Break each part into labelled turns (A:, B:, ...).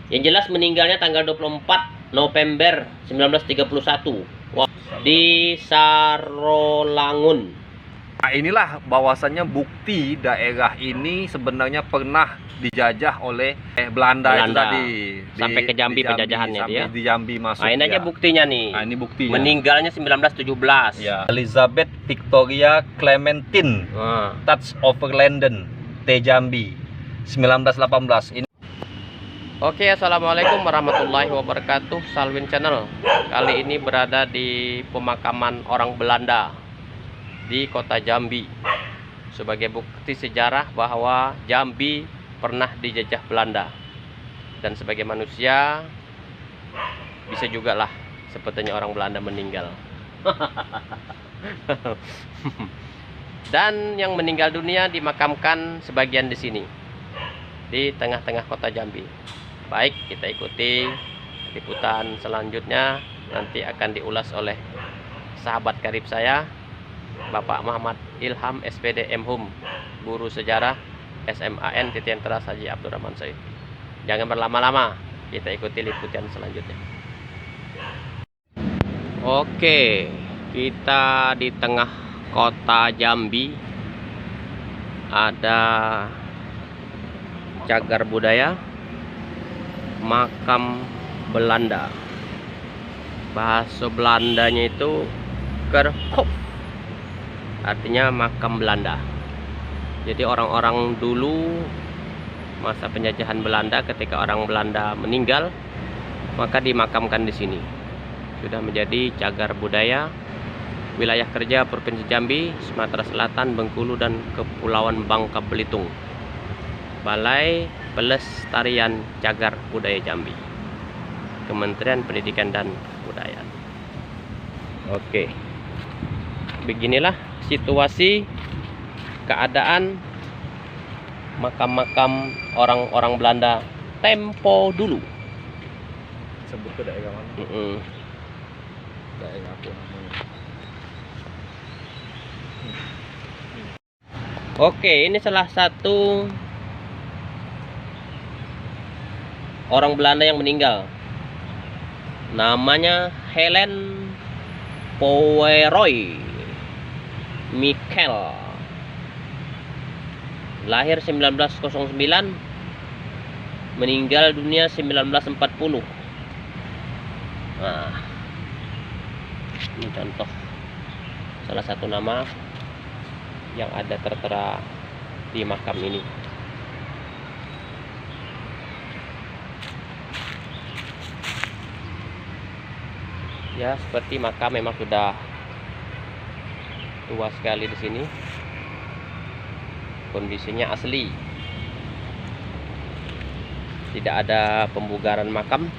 A: Yang jelas meninggalnya tanggal 24 November 1931. Wah, di Sarolangun.
B: Nah, inilah bahwasannya bukti daerah ini sebenarnya pernah dijajah oleh Belanda itu tadi.
A: Sampai ke Jambi penjajahannya dia.
B: Di Jambi masuk.
A: Nah, ini aja buktinya nih.
B: Nah, ini buktinya.
A: Meninggalnya 1917.
B: Ya. Elizabeth Victoria Clementine, Touch of London, T Jambi, 1918. Ini.
A: Oke, assalamualaikum warahmatullahi wabarakatuh. Salwin Channel. Kali ini berada di pemakaman orang Belanda di kota Jambi sebagai bukti sejarah bahwa Jambi pernah dijajah Belanda, dan sebagai manusia bisa juga lah sepertinya orang Belanda meninggal. Dan yang meninggal dunia dimakamkan sebagian di sini di tengah-tengah kota Jambi. Baik, kita ikuti liputan selanjutnya, nanti akan diulas oleh sahabat karib saya, Bapak Muhammad Ilham SPD MHum, guru sejarah SMAN Titian Teras Haji Abdurrahman Said. Jangan berlama-lama, kita ikuti liputan selanjutnya. Oke, kita di tengah kota Jambi. Ada cagar budaya, makam Belanda. Bahasa Belandanya itu Kerkhof, artinya makam Belanda. Jadi orang-orang dulu masa penjajahan Belanda, ketika orang Belanda meninggal maka dimakamkan di sini. Sudah menjadi cagar budaya wilayah kerja Provinsi Jambi, Sumatera Selatan, Bengkulu dan Kepulauan Bangka Belitung. Balai Pelestarian Cagar Budaya Jambi, Kementerian Pendidikan dan Kebudayaan. Oke, beginilah situasi keadaan makam-makam orang-orang Belanda tempo dulu.
B: Sebut ke daerah mana? Daerah apa namanya?
A: Oke, ini salah satu orang Belanda yang meninggal. Namanya Helen Poweroy Michael. Lahir 1909, meninggal dunia 1940. Nah, ini contoh salah satu nama yang ada tertera di makam ini. Ya, seperti makam memang sudah tua sekali di sini. Kondisinya asli, tidak ada pembugaran makam.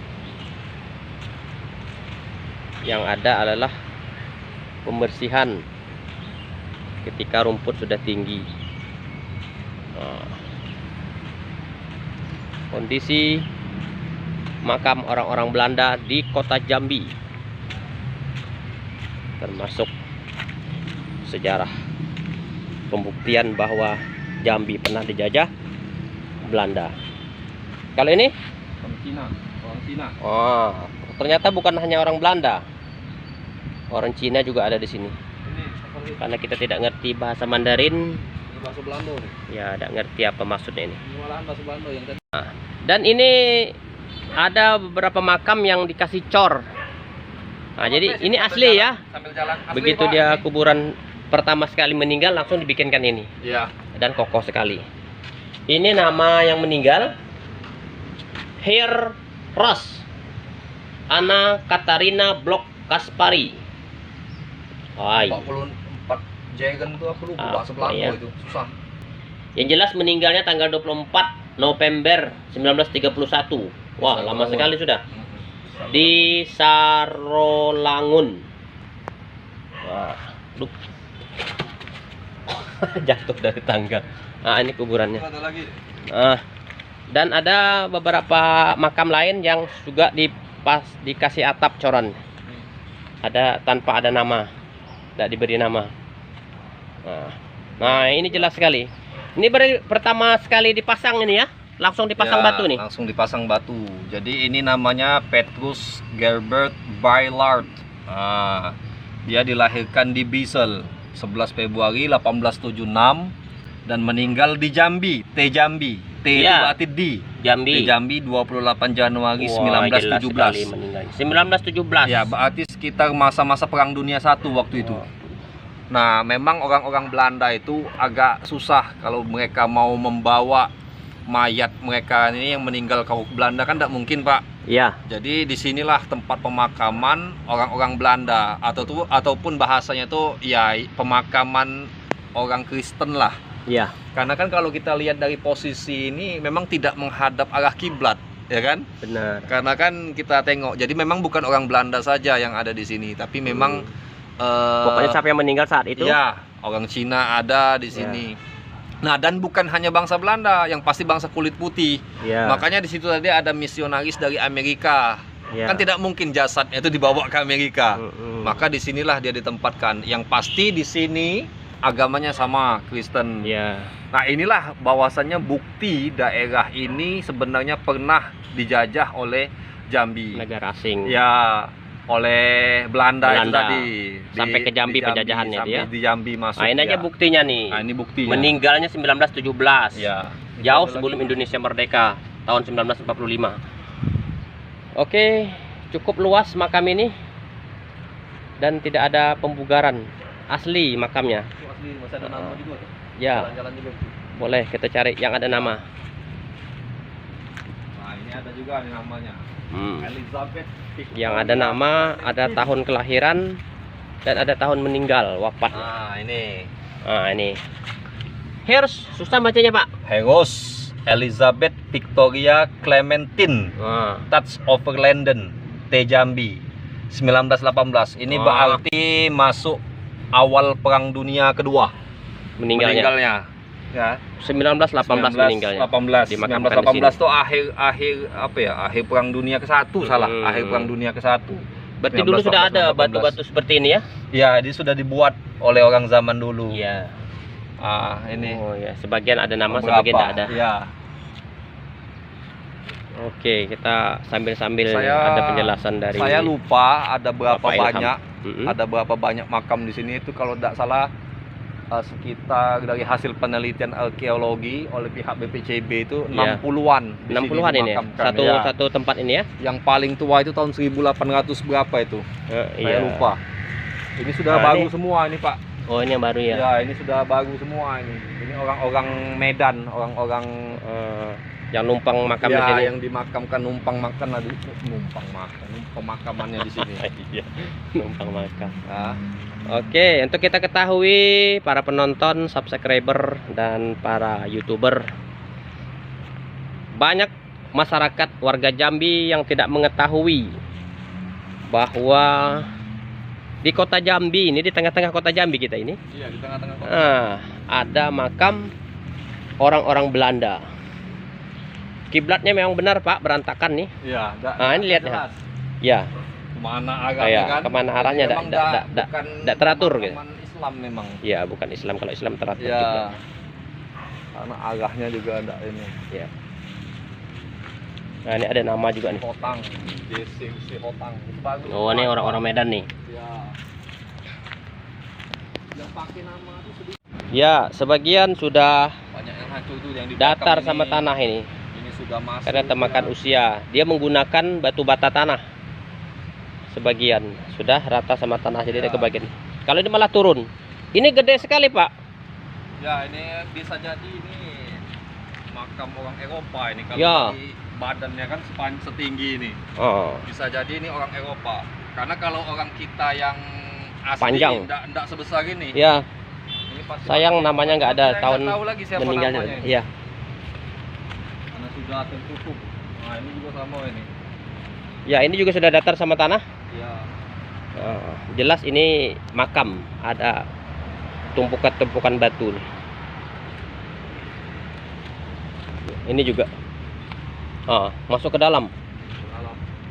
A: Yang ada adalah pembersihan ketika rumput sudah tinggi. Kondisi makam orang-orang Belanda di kota Jambi, termasuk sejarah pembuktian bahwa Jambi pernah dijajah Belanda. Kalau ini
B: Orang Cina.
A: oh, ternyata bukan hanya orang Belanda, orang Cina juga ada di sini.
B: Ini
A: Karena kita tidak ngerti bahasa Mandarin,
B: bahasa Belanda nih.
A: ya tidak ngerti apa maksudnya ini.
B: Ini malahan bahasa Belanda yang tadi.
A: Dan ini ada beberapa makam yang dikasih cor. Nah, jadi ini asli ya.
B: Sambil jalan. Asli,
A: Begitu
B: Pak,
A: dia
B: ini.
A: kuburan pertama sekali meninggal langsung dibikinkan ini.
B: Iya.
A: Dan kokoh sekali. Ini nama yang meninggal, Hair Ross Anna Katarina Blok Kaspari.
B: 44 Jagan itu aku lupa bahasa Belanda
A: iya.
B: itu susah.
A: Yang jelas meninggalnya tanggal 24 November 1931. Wah, lama sekali sudah. Di Sarolangun. Wah, jatuh dari tangga. Nah, ini kuburannya.
B: Ada lagi.
A: Dan ada beberapa makam lain yang juga dikasih atap coran. Ada tanpa ada nama, tidak diberi nama. Nah, ini jelas sekali. Ini pertama sekali dipasang ini ya. langsung dipasang batu nih.
B: Langsung dipasang batu. Jadi ini namanya Petrus Gerbert Bailard. Nah, dia dilahirkan di Bisel 11 Februari 1876 dan meninggal di Jambi, Jambi. T itu berarti di
A: Jambi.
B: Jambi 28 Januari 1917.
A: 1917.
B: Ya, berarti sekitar masa-masa Perang Dunia I waktu itu. Nah, memang orang-orang Belanda itu agak susah kalau mereka mau membawa mayat mereka ini yang meninggal ke Belanda, kan tidak mungkin, Pak.
A: Iya.
B: Jadi disinilah tempat pemakaman orang-orang Belanda ataupun bahasanya itu ya pemakaman orang Kristen lah.
A: Iya.
B: Karena kan kalau kita lihat dari posisi ini memang tidak menghadap arah kiblat, ya kan?
A: Benar.
B: Karena kan kita tengok, jadi memang bukan orang Belanda saja yang ada di sini, tapi memang
A: pokoknya siapa yang meninggal saat itu?
B: ya, orang Cina ada di sini. Nah, dan bukan hanya bangsa Belanda, yang pasti bangsa kulit putih.
A: Ya.
B: Makanya di situ tadi ada misionaris dari Amerika.
A: Ya.
B: Kan tidak mungkin jasadnya itu dibawa ke Amerika. Maka disinilah dia ditempatkan. Yang pasti di sini agamanya sama, Kristen.
A: Ya.
B: Nah, inilah bahwasannya bukti daerah ini sebenarnya pernah dijajah oleh Jambi.
A: Negara asing.
B: Ya, oleh Belanda itu tadi.
A: Sampai ke Jambi penjajahannya
B: sampai
A: dia.
B: di Jambi masuk.
A: Nah, ini aja buktinya nih.
B: Nah, ini buktinya.
A: Meninggalnya 1917.
B: Ya.
A: Jauh sebelum Indonesia merdeka tahun 1945. Oke, cukup luas makam ini dan tidak ada pembugaran. Asli makamnya.
B: Asli, masih ada nama juga.
A: Ya.
B: Jalan-jalan juga.
A: Boleh kita cari yang ada nama.
B: Nah, ini ada juga nih namanya. Elizabeth Victoria.
A: Yang ada nama, ada tahun kelahiran dan ada tahun meninggal, wafat.
B: Nah, ini.
A: Nah, ini. Hers, susah bacanya, Pak.
B: Heros Elizabeth Victoria Clementine.
A: Nah.
B: Touch over London, Jambi 1918. Ini berarti masuk awal Perang Dunia Kedua. Meninggalnya. Ya.
A: 1918 meninggalnya.
B: 18.
A: Dimakamkan
B: 1918 itu akhir apa ya? Akhir Perang Dunia ke-1 salah. Akhir Perang Dunia ke-1.
A: Berarti dulu sudah ada batu-batu seperti ini ya?
B: Ya, ini sudah dibuat oleh orang zaman dulu.
A: Iya.
B: Ah, ini.
A: Oh ya, sebagian ada nama,
B: Beberapa,
A: sebagian tidak ada.
B: Ya.
A: Oke, kita sambil-sambil ada penjelasan dari
B: Saya lupa ada berapa
A: Bapak Ilham.
B: banyak. Ada berapa banyak makam di sini itu, kalau tidak salah sekitar dari hasil penelitian arkeologi oleh pihak BPCB itu 60-an.
A: 60-an ini ya? Satu tempat ini ya?
B: Yang paling tua itu tahun 1800 berapa itu? Saya lupa. Ini sudah baru semua ini, Pak.
A: Oh, ini yang baru ya?
B: Ya, ini sudah baru semua ini. Ini orang-orang Medan, orang-orang
A: yang numpang makam
B: ya,
A: di sini.
B: yang dimakamkan numpang makan pemakamannya di sini.
A: Iya, numpang makam.
B: Nah.
A: Oke, untuk kita ketahui para penonton, subscriber dan para YouTuber, banyak masyarakat warga Jambi yang tidak mengetahui bahwa di kota Jambi ini, di tengah-tengah kota Jambi kita ini,
B: Iya, di tengah-tengah kota.
A: ada makam orang-orang Belanda. Kiblatnya memang benar, Pak, berantakan nih.
B: Iya,
A: Nah, ini lihat ya. Ya.
B: Kemana arahnya kan?
A: Kemana arahnya tidak teratur gitu.
B: Islam memang.
A: Ya, bukan Islam. Kalau Islam teratur.
B: Ya. Karena arahnya juga ada ini.
A: Ya. Nah, ini ada nama juga nih.
B: Hotang, JC Hotang.
A: Oh, ini orang-orang Medan nih.
B: Ya. Yang pakai nama itu sedikit.
A: Ya, sebagian sudah
B: Banyak yang hancur tuh yang di
A: datar
B: belakang
A: sama
B: ini.
A: tanah ini.
B: Ini sudah masuk.
A: Karena termakan usia. Dia menggunakan batu bata tanah. Sebagian sudah rata sama tanah, jadi ada kebagian. Kalau ini malah turun. Ini gede sekali, Pak.
B: Ya, ini bisa jadi ini makam orang Eropa ini kalau
A: Ya.
B: dari badannya kan setinggi ini.
A: Oh.
B: Bisa jadi ini orang Eropa. Karena kalau orang kita yang asli
A: Panjang.
B: enggak sebesar ini.
A: Ya,
B: Ini pasti
A: sayang namanya nggak ada
B: saya
A: tahun
B: nggak tahu lagi siapa
A: meninggalnya.
B: namanya ini.
A: Iya.
B: Karena sudah tertutup. Nah, ini juga sama ini.
A: Ya, ini juga sudah datar sama tanah.
B: Ya.
A: Jelas ini makam, ada tumpukan-tumpukan batu nih. Ini juga masuk ke dalam,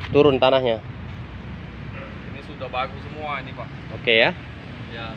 A: turun tanahnya.
B: Ini sudah bagus semua ini, Pak.
A: Oke ya.
B: Ya.